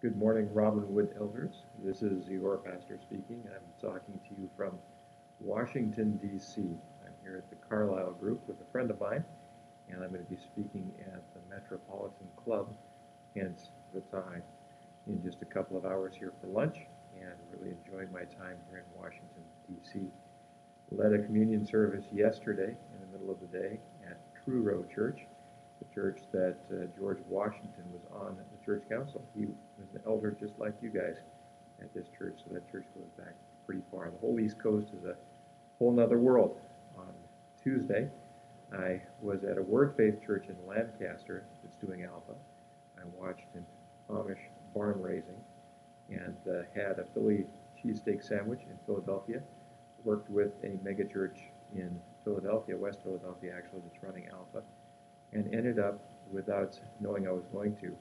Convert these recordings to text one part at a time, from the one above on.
Good morning, Robinwood elders. This is your pastor speaking. I'm talking to you from Washington, D.C. I'm here at the Carlisle Group with a friend of mine, and I'm going to be speaking at the Metropolitan Club, hence the time, in just a couple of hours here for lunch, and really enjoying my time here in Washington, D.C. Led a communion service yesterday in the middle of the day at Truro Church, the church that George Washington was on the church council. He was an elder just like you guys at this church, so that church goes back pretty far. The whole East Coast is a whole nother world. On Tuesday, I was at a Word Faith church in Lancaster that's doing Alpha. I watched an Amish barn raising and had a Philly cheesesteak sandwich in Philadelphia. Worked with a megachurch in Philadelphia, West Philadelphia actually, that's running Alpha, and ended up, without knowing I was going to,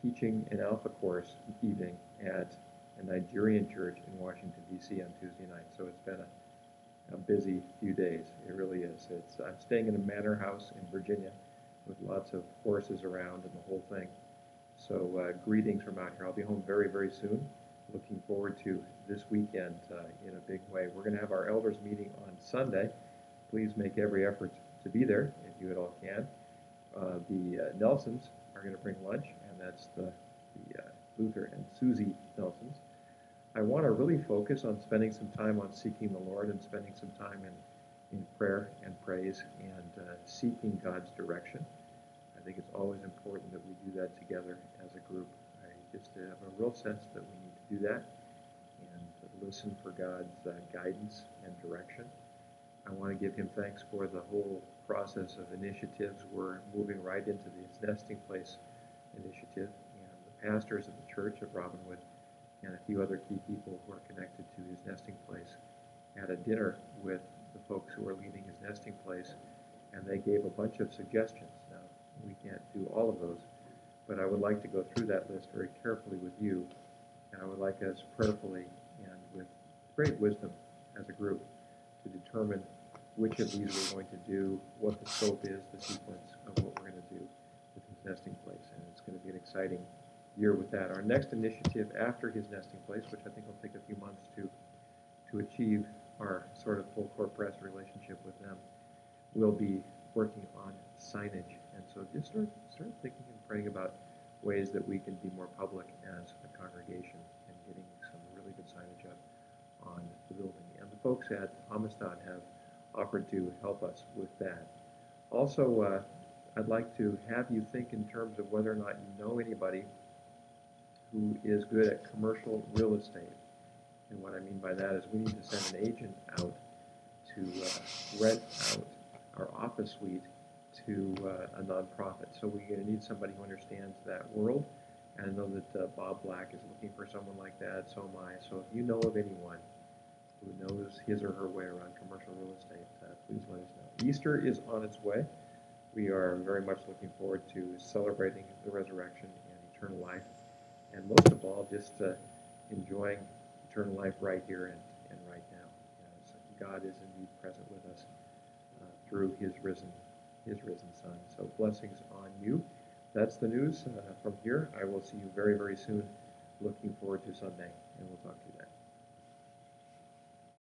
teaching an Alpha course evening at a Nigerian church in Washington, D.C. on Tuesday night. So it's been a busy few days. It really is. I'm staying in a manor house in Virginia with lots of horses around and the whole thing. So greetings from out here. I'll be home very, very soon. Looking forward to this weekend in a big way. We're going to have our elders meeting on Sunday. Please make every effort to be there if you at all can. The Nelsons are going to bring lunch, and that's the Luther and Susie Nelsons. I want to really focus on spending some time on seeking the Lord and spending some time in prayer and praise and seeking God's direction. I think it's always important that we do that together as a group. I just have a real sense that we need to do that and listen for God's guidance and direction. I want to give him thanks for the whole process of initiatives. We're moving right into this nesting place initiative, and the pastors of the church of Robinwood and a few other key people who are connected to his nesting place had a dinner with the folks who are leading his nesting place, and they gave a bunch of suggestions. Now, we can't do all of those, but I would like to go through that list very carefully with you, and I would like us prayerfully and with great wisdom as a group to determine which of these we're going to do, what the scope is, the sequence of what we're going to do with his nesting place. And it's going to be an exciting year with that. Our next initiative after his nesting place, which I think will take a few months to achieve our sort of full court press relationship with them, will be working on signage. And so just start thinking and praying about ways that we can be more public as a congregation and getting some really good signage up on the building. And the folks at Amistad have offered to help us with that. Also, I'd like to have you think in terms of whether or not you know anybody who is good at commercial real estate. And what I mean by that is we need to send an agent out to rent out our office suite to a nonprofit. So we're going to need somebody who understands that world. And I know that Bob Black is looking for someone like that, so am I. So if you know of anyone who knows his or her way around commercial real estate, please let us know. Easter is on its way. We are very much looking forward to celebrating the resurrection and eternal life, and most of all, just enjoying eternal life right here and right now. As God is indeed present with us through his risen Son. So blessings on you. That's the news from here. I will see you very, very soon. Looking forward to Sunday, and we'll talk to you then.